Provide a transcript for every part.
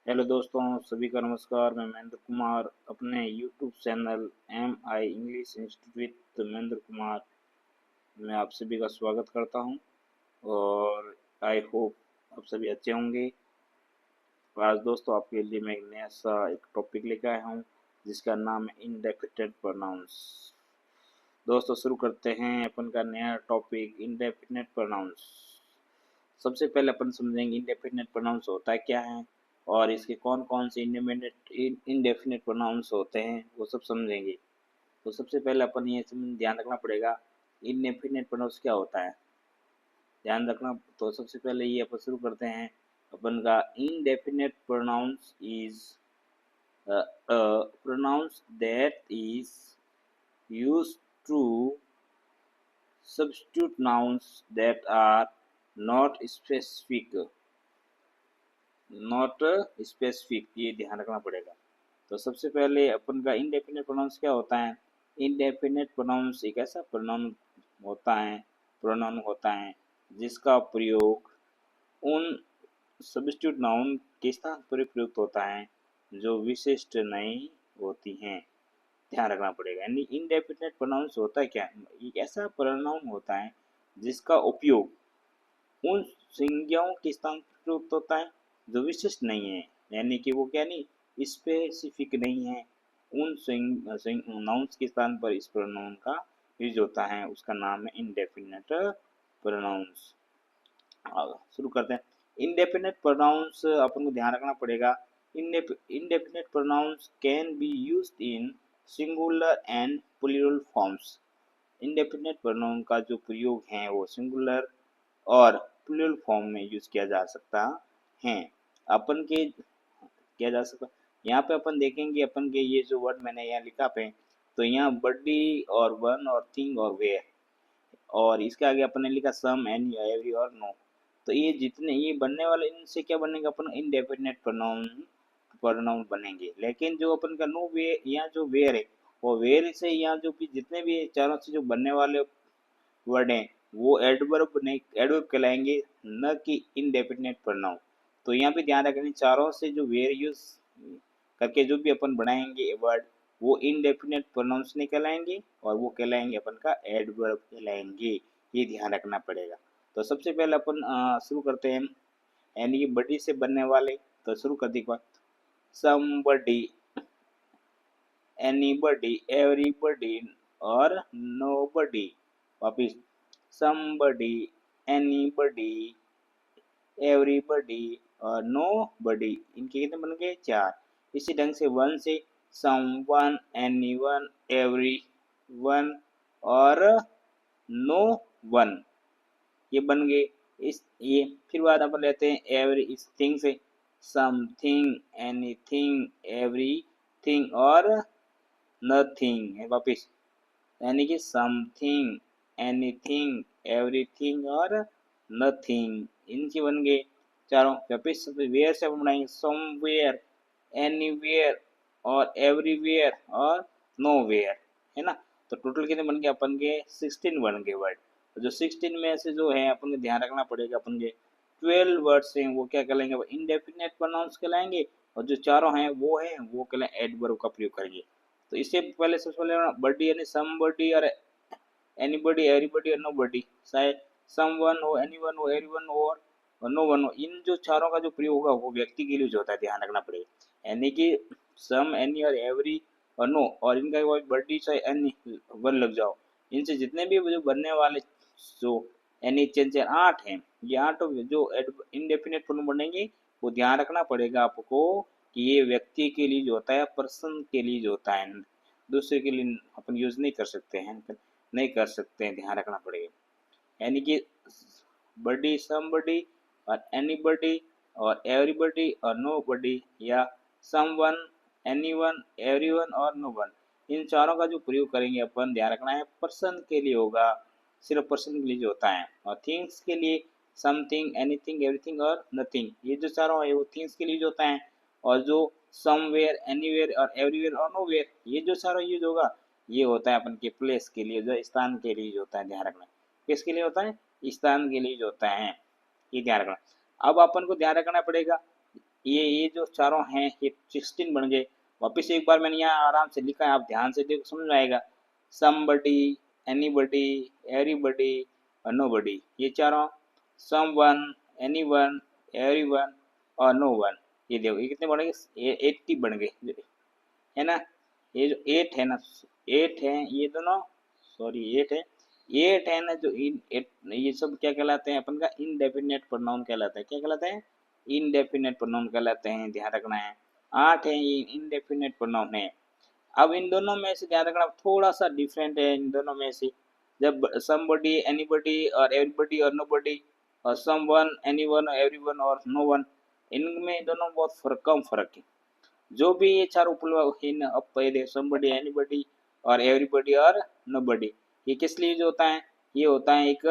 Hello दोस्तों, सभी का नमस्कार। मैं महेंद्र कुमार अपने YouTube channel English institute Mahendra Kumar में आप सभी का स्वागत करता हूं और आई होप आप सभी अच्छे होंगे। आज दोस्तों आपके लिए मैं एक टॉपिक लेकर आया हूं जिसका नाम है इंडेफिनेट प्रोनाउंस। दोस्तों शुरू करते हैं अपन का नया टॉपिक इंडेफिनेट प्रोनाउंस। सबसे पहले अपन समझेंगे इंडेफिनेट प्रोनाउंस होता है क्या है और इसके कौन कौन से इंडेफिनेट प्रोनाउंस होते हैं वो सब समझेंगे। तो सबसे पहले अपन ये ध्यान रखना पड़ेगा इंडेफिनेट प्रोनाउंस क्या होता है, ध्यान रखना। तो सबसे पहले ये अपन शुरू करते हैं अपन का indefinite pronouns is pronoun that is used to substitute nouns that are not specific, ये ध्यान रखना पड़ेगा। तो सबसे पहले अपन का इंडेफिनेट प्रोनाउंस क्या होता है। इंडेफिनेट प्रोनाउंस एक ऐसा प्रोनाउन होता है जिसका प्रयोग उन सब्स्टिट्यूट नाउन के स्थान पर प्रयुक्त होता है जो विशिष्ट नहीं होती हैं। ध्यान रखना पड़ेगा। यानी इंडेफिनेट प्रोनाउंस होता है क्या, एक ऐसा प्रोनाउन होता है जिसका उपयोग उन संज्ञाओं के स्थान पर प्रयुक्त होता है जो विशिष्ट नहीं है, यानी कि वो क्या नहीं स्पेसिफिक नहीं है। उन नाउन्स के स्थान पर इस प्रोनाउन का यूज होता है, उसका नाम है इंडेफिनेट प्रोनाउंस। शुरू करते हैं। इंडेफिनेट प्रोनाउंस अपन को ध्यान रखना पड़ेगा। Indefinite pronouns can be used in singular and plural forms. Indefinite pronoun का जो प्रयोग है वो सिंगुलर और प्लूरल फॉर्म में यूज किया जा सकता है। अपन के किया जा सकता, यहाँ पे अपन देखेंगे अपन के ये जो वर्ड मैंने यहाँ लिखा पे, तो यहाँ बडी और वन और थिंग और वेयर, और इसके आगे अपन ने लिखा सम एनी एवरी और नो। तो ये जितने ये बनने वाले इनसे क्या बनेगा अपन इंडेफिनेट प्रोनाउन बनेंगे। लेकिन जो अपन का नो वे यहाँ जो वेयर है वो वेयर से यहाँ जो भी जितने भी चारों से जो बनने वाले वर्ड हैं वो एडवर्ब नहीं एडवर्ब कहलाएंगे, न कि इंडेफिनेट प्रोनाउन। तो यहाँ पे ध्यान रखना चारों से जो वेयर यूज करके जो भी अपन बनाएंगे वर्ड वो इंडेफिनेट प्रोनाउंस नहीं कहलाएंगे और वो कहलाएंगे अपन का एडवर्ब कहलाएंगे। ये ध्यान रखना पड़ेगा। तो सबसे पहले अपन शुरू करते हैं यानी कि बडी से बनने वाले। तो शुरू कर दी समबडी, एनीबडी, एवरीबडी और नोबडी। वापिस somebody, anybody, everybody और nobody। इनके कितने बन गए? चार। इसी ढंग से वन से someone, anyone, everyone और no one, ये बन गए। इस ये फिर बाद अपन लेते हैं एवरी इस थिंग से समथिंग, एनीथिंग, एवरीथिंग और नथिंग है वापिस, यानी कि समथिंग, एनीथिंग, एवरीथिंग और नथिंग। इनके बन गए चारों। वापिस वेयर से अपन बनाएंगे समवेयर, एनीवेयर और एवरीवेयर और नोवेयर, है ना। तो टोटल कितने बन गए अपन के 16 बन गए वर्ड। तो जो 16 में से जो है अपन को ध्यान रखना पड़ेगा, अपन के 12 वर्ड्स हैं वो क्या कहलाएंगे, इंडेफिनेट प्रोनाउंस कहलाएंगे और जो चारों हैं वो कहलाएंगे एडवर्ब का प्रयोग करेंगे। तो इससे पहले सबसे पहले बडी यानी समबडी और एनीबडी, एवरीबडी और नोबडी, चाहे समवन हो, एनीवन हो, एवरीवन हो और नो वन हो, इन जो चारों का जो प्रयोग होगा वो व्यक्ति के लिए जो होता है, ध्यान रखना पड़ेगा। यानी कि सम, एनी और एवरी और नो और इनका बडी चाहे एनी वन लग जाओ, इनसे जितने भी जो बनने वाले जो एनी चेंज 8 हैं, ये 8 जो इंडेफिनेट प्रोनाउन बनेंगे वो ध्यान रखना पड़ेगा आपको कि ये व्यक्ति के लिए जो होता है, पर्सन के लिए जो होता है, दूसरे के लिए अपन यूज नहीं कर सकते हैं, ध्यान रखना पड़ेगा। यानी कि बडी, समबडी और एनीबडी और एवरीबडी और नोबडी या समवन, एनीवन, एवरीवन और नोवन, इन चारों का जो प्रयोग करेंगे अपन ध्यान रखना है पर्सन के लिए होगा, सिर्फ पर्सन के लिए जो होता है। और थिंग्स के लिए समथिंग, एनीथिंग, एवरीथिंग और नथिंग, ये जो चारों है वो थिंग्स के लिए जो होता है। और जो समवेयर, एनीवेयर और एवरीवेयर और नोवेयर, ये जो चारों यूज होगा ये होता है अपन के प्लेस के लिए, जो स्थान के लिए जो होता है, ध्यान रखना। किसके लिए होता है? स्थान के लिए जो होता है, ये ध्यान रखना। अब अपन को ध्यान रखना पड़ेगा ये जो चारों हैं ये 16 बन गए। वापिस एक बार मैंने यहाँ आराम से लिखा है, आप ध्यान से देखो समझ में आएगा। समबडी, एनीबडी, एवरीबडी और नोबडी, ये चारों समवन, एनीवन, एवरीवन और नो वन। ये देखो ये कितने बन गए, 80 बन गए, है ना। ये जो 8 है ना, 8 है ये दोनों, सॉरी 8 है, 8 है ना जो इन ये सब क्या कहलाते हैं अपन का, इनडेफिनेट प्रोनाउन कहलाता है। क्या कहलाता है, इनडेफिनेट प्रोनाउन कहलाते हैं, ध्यान रखना है। 8 है ये इनडेफिनेट प्रोनाउन है। अब इन दोनों में से ध्यान रखना थोड़ा सा डिफरेंट है इन दोनों में से। जब समबडी, एनीबडी और एवरीबडी और नोबडी और समवन, एनीवन, एवरीवन और नो वन, इनमें दोनों बहुत फर्क, कम फर्क है। जो भी ये चार इन पहले समबडी, एनीबडी और एवरीबडी और नोबडी, ये किस लिए जो होता है, ये होता है एक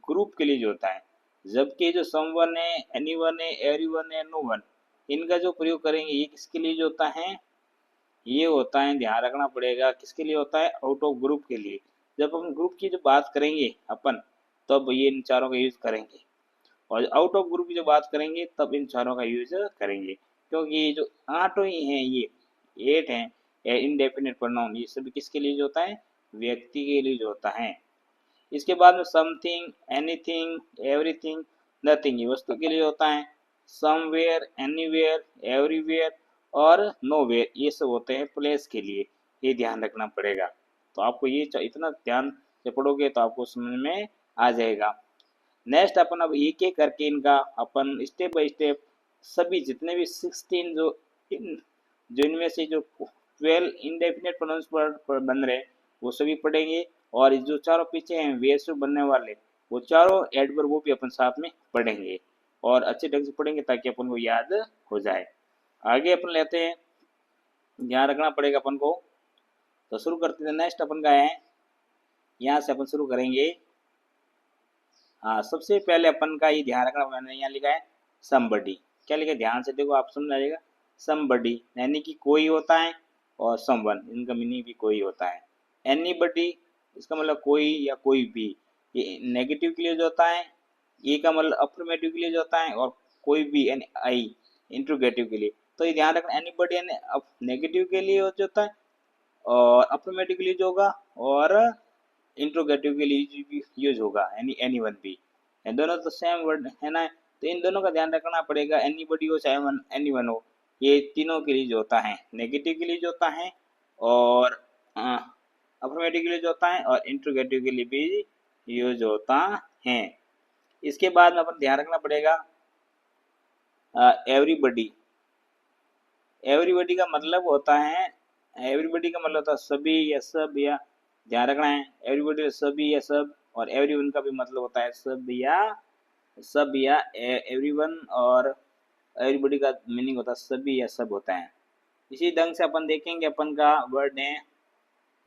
ग्रुप के लिए जो होता है। जबकि जो समवन है, एनीवन है, एवरीवन है, नो वन, इनका जो प्रयोग करेंगे ये किसके लिए जो होता है, ये होता है, ध्यान रखना पड़ेगा, किसके लिए होता है, आउट ऑफ ग्रुप के लिए। जब हम ग्रुप की जो बात करेंगे अपन, तब ये इन चारों का यूज करेंगे, और आउट ऑफ ग्रुप की जो बात करेंगे तब इन चारों का यूज करेंगे। क्योंकि ये जो आठों ही हैं, ये 8 हैं इनडेफिनेट प्रोनाउन, ये सभी किसके लिए जो होता है, व्यक्ति के लिए जो होता है। इसके बाद में समथिंग, एनीथिंग, एवरीथिंग, नथिंग, ये वस्तु के लिए होता है। समवेयर, एनीवेयर, एवरीवेयर और नोवेयर, ये सब होते हैं प्लेस के लिए। ये ध्यान रखना पड़ेगा। तो आपको ये इतना ध्यान से पढ़ोगे तो आपको समझ में आ जाएगा। नेक्स्ट अपन अब एक एक करके इनका अपन स्टेप बाय स्टेप सभी जितने भी 16 जो इनमें से जो 12 इंडेफिनेट प्रोनाउंस पर बन रहे वो सभी पढ़ेंगे। और जो चारों पीछे हैं वे से बनने वाले वो चारों एडवर्ब वो भी अपन साथ में पढ़ेंगे और अच्छे ढंग से पढ़ेंगे ताकि अपन को याद हो जाए। आगे अपन लेते हैं, ध्यान रखना पड़ेगा अपन को। तो शुरू करते हैं। नेक्स्ट अपन का है, यहाँ से अपन शुरू करेंगे। हाँ, सबसे पहले अपन का ये ध्यान रखना, मैंने यहाँ लिखा है समबडी। क्या लिखा है, ध्यान से देखो, आप समझ आएगा। समबडी यानी कि कोई होता है, और समवन इनका मीनिंग भी कोई होता है। एनीबडी इसका मतलब कोई या कोई भी, ये नेगेटिव के लिए जो होता है, ये का मतलब अफर्मेटिव के लिए जो होता है, और कोई भी यानी आई इंट्रोगेटिव के लिए। तो ये ध्यान रखना, एनीबडी यानी नेगेटिव के लिए जो होता है, और अफर्मेटिव के लिए जो होगा, और इंट्रोगेटिव के लिए यूज होगा यानी एनीवन भी। दोनों तो सेम वर्ड है ना, तो इन दोनों का ध्यान रखना पड़ेगा। एनीबडी हो चाहे एनीवन हो, ये तीनों के लिए जो होता है, नेगेटिव के लिए जो होता है, और अफर्मेटिव के लिए जो होता है, और इंट्रोगेटिव के लिए भी यूज होता है। इसके बाद में अपन ध्यान रखना पड़ेगा एवरीबडी। एवरीबडी का मतलब होता है, एवरीबडी का मतलब होता है सभी या सब, या ध्यान रखना है एवरीबडी सभी या सब, और एवरीवन का भी मतलब होता है सब या एवरीवन, और एवरीबडी का मीनिंग होता है सभी या सब होता है। इसी ढंग से अपन देखेंगे, अपन का वर्ड है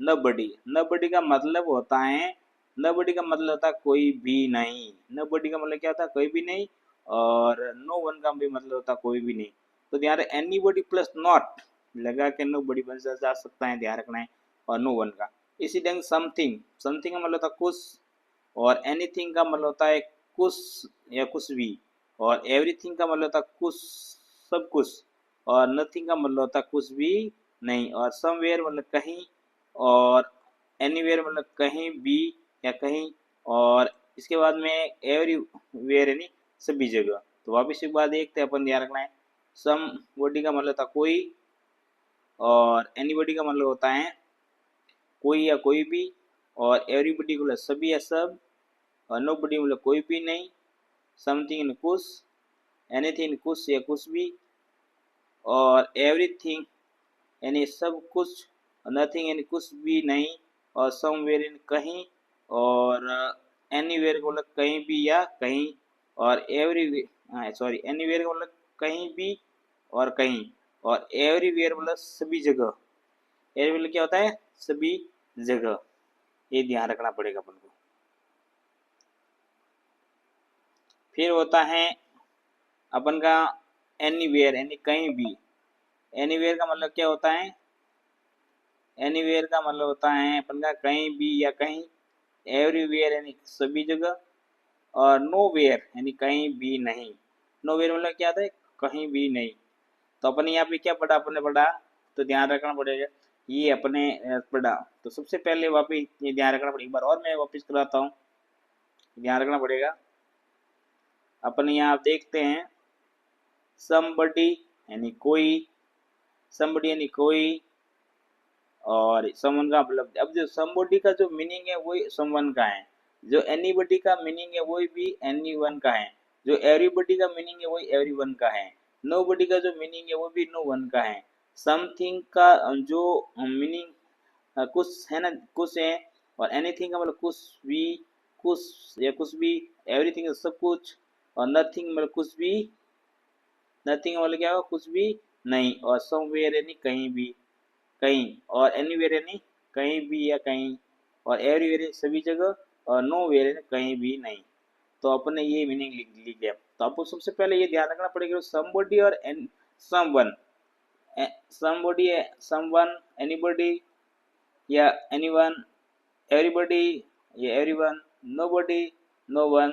नबडी। नबडी का मतलब होता है, नबडी का मतलब होता है कोई भी नहीं। नबडी का मतलब क्या होता है, कोई भी नहीं। और नो वन का भी मतलब होता है कोई भी नहीं। तो ध्यान रहे, एनीबडी प्लस नॉट लगा के नोबडी बन जा सकता है, ध्यान रखना है, और नो वन का। इसी ढंग समथिंग, समथिंग का मतलब होता है कुछ, और एनीथिंग का मतलब होता है कुछ या कुछ भी, और एवरीथिंग का मतलब होता है कुछ, सब कुछ, और नथिंग का मतलब होता है कुछ भी नहीं, और समवेयर मतलब कहीं, और एनीवेयर मतलब कहीं भी या कहीं, और इसके बाद में एवरीवेयर यानी सभी जगह। तो वापिस एक बार देखते हैं अपन, ध्यान रखना है। सम बॉडी का मतलब था कोई, और एनीबॉडी का मतलब होता है कोई या कोई भी, और एवरीबॉडी को मतलब सभी या सब, और नो बॉडी मतलब कोई भी नहीं, समथिंग कुछ, एनीथिंग कुछ या कुछ भी, और एवरीथिंग यानी सब कुछ, नथिंग यानी कुछ भी नहीं, और समवेयर यानी कहीं, और एनीवेयर का मतलब कहीं भी या कहीं, और एनीवेयर का मतलब कहीं भी और कहीं, और एवरीवेयर मतलब सभी जगह। एवरी मतलब क्या होता है, सभी जगह। ये ध्यान रखना पड़ेगा अपन को। फिर होता है अपन का एनीवेयर यानी कहीं भी। एनीवेयर का मतलब क्या होता है, एनीवेयर का मतलब होता है अपन का कहीं भी या कहीं। एवरीवेयर यानी सभी जगह, और नो वेयर यानी कहीं भी नहीं। नो वेयर मतलब क्या होता है, कहीं भी नहीं। तो अपने यहाँ पे क्या पढ़ा, अपने पढ़ा, तो ध्यान रखना पड़ेगा ये अपने पढ़ा। तो सबसे पहले वापिस ये ध्यान रखना पड़ेगा, एक बार और मैं वापिस कराता हूँ, ध्यान रखना पड़ेगा। अपने यहाँ आप देखते हैं somebody यानी कोई, somebody यानी कोई, और someone का मतलब, अब जो somebody का जो मीनिंग है वही someone का है, जो anybody का मीनिंग है वही भी anyone का है, जो everybody का मीनिंग है वही everyone का है, nobody का जो मीनिंग है वो भी no one का है, समथिंग का जो मीनिंग कुछ है ना, कुछ है, और एनीथिंग का मतलब कुछ भी, कुछ या कुछ भी, एवरीथिंग सब कुछ, और नथिंग मतलब कुछ भी, नथिंग मतलब क्या होगा, कुछ भी नहीं, और समवेयर यानी कहीं भी, कहीं, और एनीवेयर यानी कहीं भी या कहीं, और एवरीवेयर यानी सभी जगह, और नो वेयर यानी कहीं भी नहीं। तो अपने ये मीनिंग लिख लिया। तो आपको सबसे पहले ये ध्यान रखना पड़ेगा समबॉडी और समवन, समबॉडी समवन, एनीबॉडी या एनीवन, एवरीबॉडी या एवरीवन, नोबॉडी नो वन,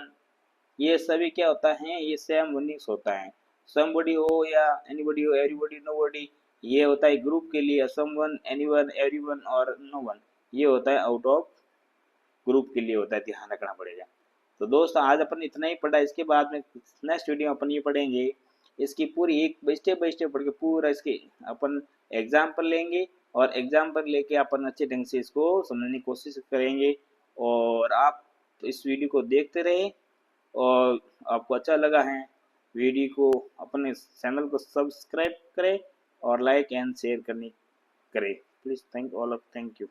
ये सभी क्या होता है, ये सेम मीनिंग्स होता है। समबॉडी हो या एनीबॉडी हो, एवरीबॉडी नोबॉडी, ये होता है ग्रुप के लिए, समवन, एनीवन, एवरीवन और नो वन ये होता है आउट ऑफ ग्रुप के लिए होता है, ध्यान रखना पड़ेगा। तो दोस्तों आज अपन इतना ही पढ़ा, इसके बाद में नेक्स्ट वीडियो अपन ये पढ़ेंगे, इसकी पूरी एक स्टेप बाय स्टेप पढ़ के पूरा इसके अपन एग्जाम्पल लेंगे, और एग्जाम्पल लेके अपन अच्छे ढंग से इसको समझने की कोशिश करेंगे। और आप इस वीडियो को देखते रहे, और आपको अच्छा लगा है वीडियो को, अपने चैनल को सब्सक्राइब करें और लाइक एंड शेयर करनी करें please. Thank all of thank you.